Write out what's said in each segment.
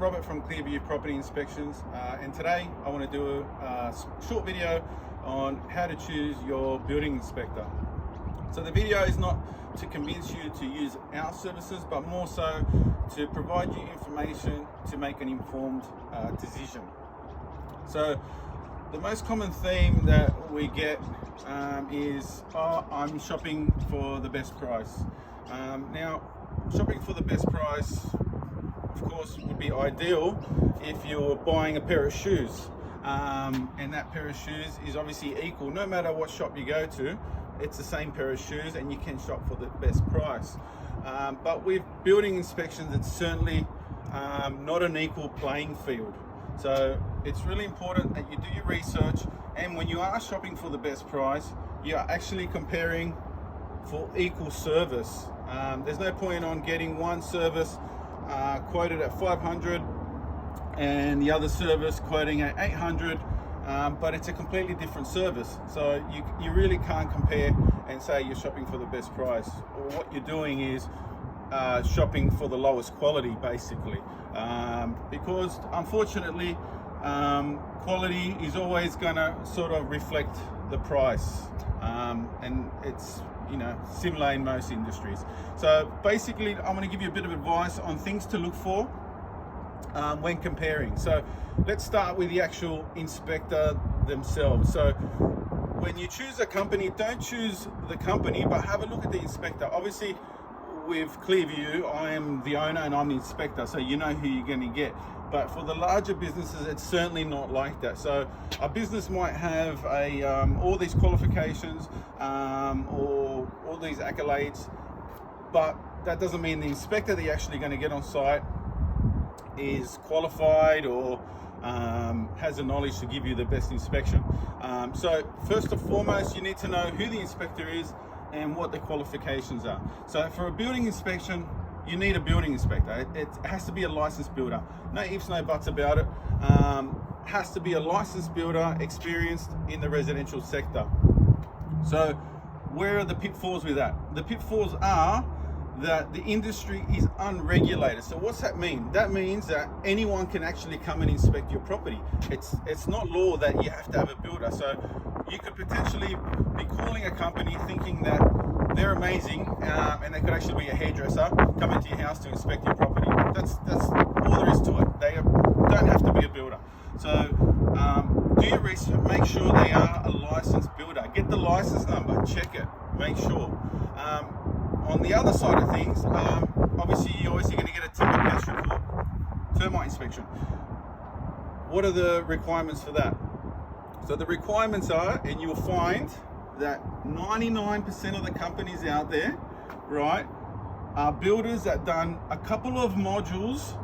I'm Robert from Clearview Property Inspections, and today I want to do a short video on how to choose your building inspector. So the video is not to convince you to use our services, but more so to provide you information to make an informed decision. So the most common theme that we get is, I'm shopping for the best price. Now, shopping for the best price, of course, would be ideal if you're buying a pair of shoes, and that pair of shoes is obviously equal. No matter what shop you go to, it's the same pair of shoes and you can shop for the best price. But with building inspections, it's certainly not an equal playing field. So it's really important that you do your research, and when you are shopping for the best price, you are actually comparing for equal service. There's no point on getting one service quoted at 500 and the other service quoting at 800, but it's a completely different service. So you really can't compare and say you're shopping for the best price. What you're doing is shopping for the lowest quality, basically, because unfortunately quality is always going to sort of reflect the price, and it's similar in most industries. So basically, I'm going to give you a bit of advice on things to look for when comparing. So let's start with the actual inspector themselves. So when you choose a company, don't choose the company, but have a look at the inspector. Obviously, with Clearview, I am the owner and I'm the inspector, so you know who you're going to get. But for the larger businesses, it's certainly not like that. So a business might have all these qualifications or all these accolades, but that doesn't mean the inspector that you're actually going to get on site is qualified or has the knowledge to give you the best inspection. So first and foremost, you need to know who the inspector is and what the qualifications are. So for a building inspection, you need a building inspector. It has to be a licensed builder. No ifs, no buts about it. Has to be a licensed builder, experienced in the residential sector. So where are the pitfalls with that? The pitfalls are that the industry is unregulated. So what's that mean? That means that anyone can actually come and inspect your property. It's not law that you have to have a builder. So you could potentially be calling a company thinking that they're amazing, and they could actually be a hairdresser coming to your house to inspect your property. That's all there is to it. They don't have to be a builder. So do your research, make sure they are a licensed builder. Get the license number, check it, make sure. On the other side of things, obviously you're going to get a timber pest report, termite inspection. What are the requirements for that? So the requirements are, and you'll find that 99% of the companies out there, right, are builders that done a couple of modules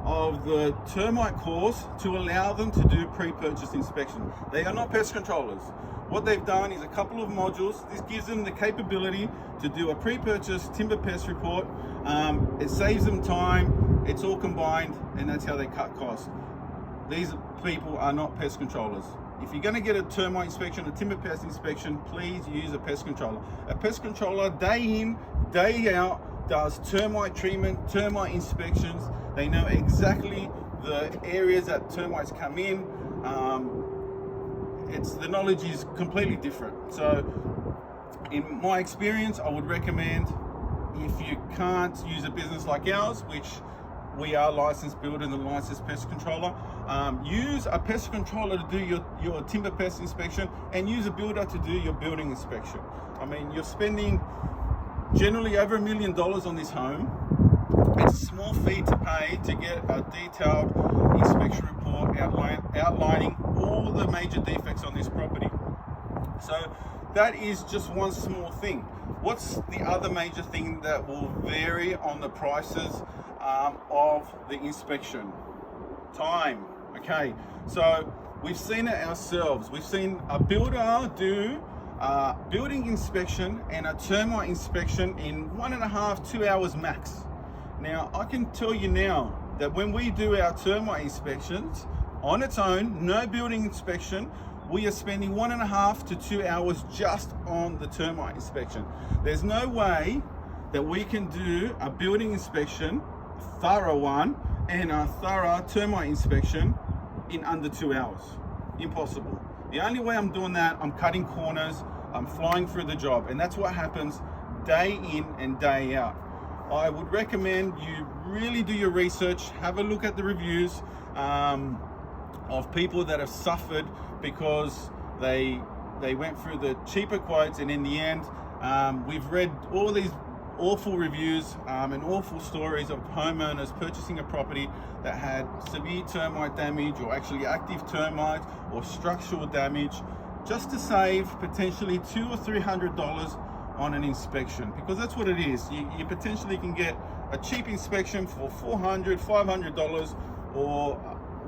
of the termite course to allow them to do pre-purchase inspection. They are not pest controllers. What they've done is a couple of modules. This gives them the capability to do a pre-purchase timber pest report. It saves them time, it's all combined, and that's how they cut costs. These people are not pest controllers. If you're going to get a termite inspection, a timber pest inspection, please use a pest controller. A pest controller, day in, day out, does termite treatment, termite inspections. They know exactly the areas that termites come in. The knowledge is completely different. So in my experience, I would recommend, if you can't use a business like ours, which we are licensed builder and a licensed pest controller, use a pest controller to do your timber pest inspection, and use a builder to do your building inspection. I mean, you're spending generally over $1 million on this home. It's a small fee to pay to get a detailed inspection report outlining all the major defects on this property. So that is just one small thing. What's the other major thing that will vary on the prices of the inspection? Time. Okay, so we've seen it ourselves. We've seen a builder do a building inspection and a termite inspection in 1.5 to 2 hours max. Now, I can tell you now that when we do our termite inspections on its own, no building inspection, we are spending 1.5 to 2 hours just on the termite inspection. There's no way that we can do a building inspection, thorough one, and a thorough termite inspection in under 2 hours. Impossible. The only way I'm doing that, I'm cutting corners, I'm flying through the job, and that's what happens day in and day out. I would recommend you really do your research, have a look at the reviews of people that have suffered because they went through the cheaper quotes, and in the end, we've read all these awful reviews and awful stories of homeowners purchasing a property that had severe termite damage, or actually active termite or structural damage, just to save potentially $200 or $300 on an inspection, because that's what it is. You potentially can get a cheap inspection for $400, $500, or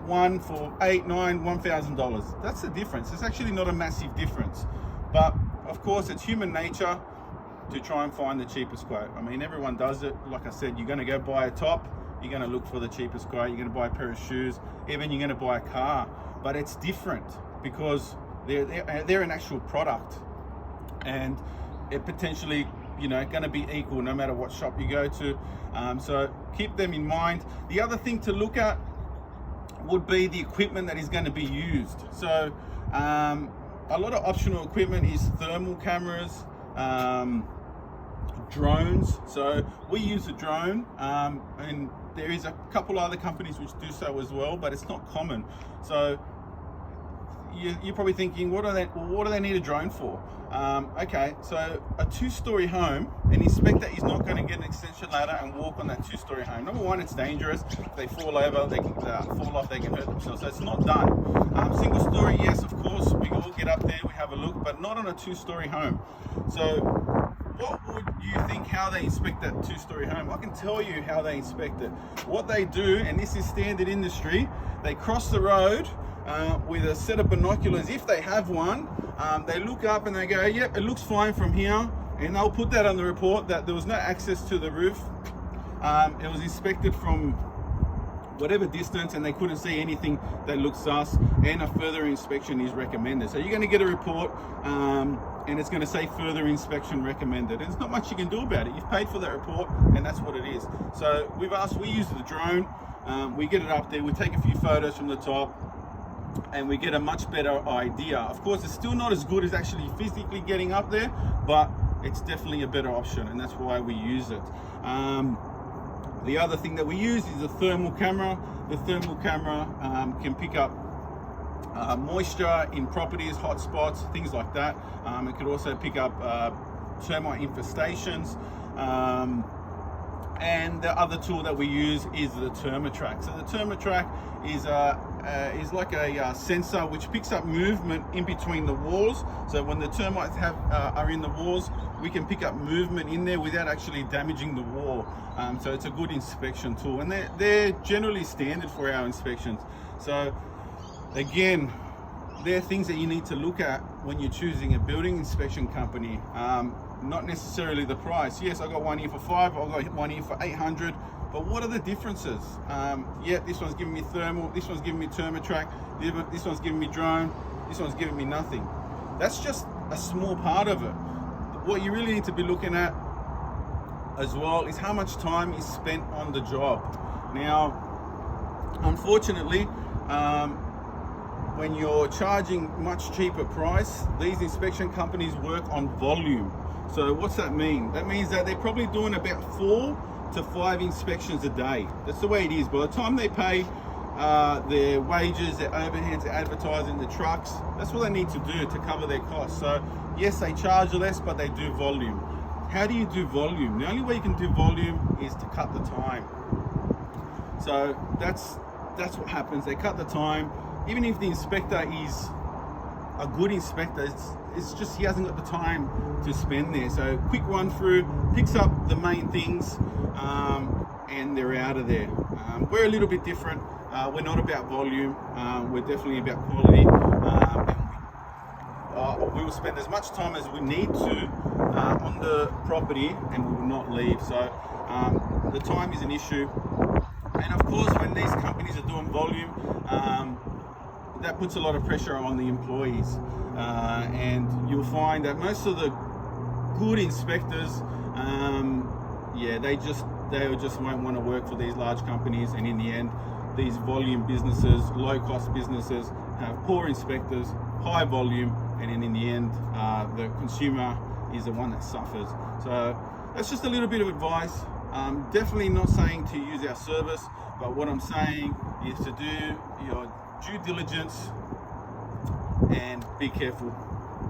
one for $800, $900, $1,000. That's the difference. It's actually not a massive difference, but of course it's human nature to try and find the cheapest quote. I mean, everyone does it. Like I said, you're going to go buy a top, you're going to look for the cheapest quote, you're going to buy a pair of shoes, even you're going to buy a car. But it's different because they're an actual product, and it potentially, you know, going to be equal no matter what shop you go to. So keep them in mind. The other thing to look at would be the equipment that is going to be used. So a lot of optional equipment is thermal cameras, drones. So we use a drone, and there is a couple other companies which do so as well, but it's not common. So you're probably thinking, what do they need a drone for? Okay, so a 2-story home, an inspector is not going to get an extension ladder and walk on that 2-story home. Number one, it's dangerous. If they fall over, they can fall off, they can hurt themselves. So it's not done. Single story, yes, of course, we all get up there, we have a look, but not on a 2-story home. So what would you think how they inspect that 2-story home? I can tell you how they inspect it. What they do, and this is standard industry, they cross the road with a set of binoculars, if they have one. They look up and they go, yep, it looks fine from here, and they'll put that on the report that there was no access to the roof. It was inspected from whatever distance and they couldn't see anything that looked sus, and a further inspection is recommended. So you're going to get a report and it's going to say further inspection recommended. And there's not much you can do about it. You've paid for that report, and that's what it is. So we use the drone, we get it up there, we take a few photos from the top, and we get a much better idea. Of course, it's still not as good as actually physically getting up there, but it's definitely a better option, and that's why we use it. The other thing that we use is a thermal camera. The thermal camera can pick up moisture in properties, hot spots, things like that. It could also pick up termite infestations. And the other tool that we use is the Termatrack. So the Termatrack is like a sensor which picks up movement in between the walls. So when the termites are in the walls, we can pick up movement in there without actually damaging the wall. So it's a good inspection tool, and they're generally standard for our inspections. So again, they're things that you need to look at when you're choosing a building inspection company. Not necessarily the price. Yes, I got one here for $5, I got one here for $800, but what are the differences? Yeah, this one's giving me thermal, this one's giving me Termatrack, this one's giving me drone, this one's giving me nothing. That's just a small part of it. What you really need to be looking at as well is how much time is spent on the job. Now, unfortunately, when you're charging much cheaper price, these inspection companies work on volume. So what's that mean? That means that they're probably doing about 4 to 5 inspections a day. That's the way it is. By the time they pay their wages, their overheads, their advertising, the trucks, that's what they need to do to cover their costs. So yes, they charge less, but they do volume. How do you do volume? The only way you can do volume is to cut the time. So that's what happens. They cut the time. Even if the inspector is a good inspector, it's just he hasn't got the time to spend there. So quick run through, picks up the main things, and they're out of there. We're a little bit different. We're not about volume. We're definitely about quality. We will spend as much time as we need to on the property, and we will not leave. So the time is an issue. And of course, when these companies are doing volume, that puts a lot of pressure on the employees, and you'll find that most of the good inspectors, yeah, they just they just won't want to work for these large companies, and in the end, these volume businesses, low-cost businesses, have poor inspectors, high volume, and then in the end, the consumer is the one that suffers. So that's just a little bit of advice. Definitely not saying to use our service, but what I'm saying is to do your due diligence and be careful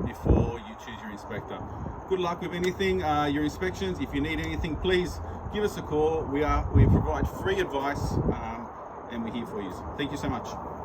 before you choose your inspector. Good luck with anything, your inspections. If you need anything, please give us a call. We provide free advice, and we're here for you. Thank you so much.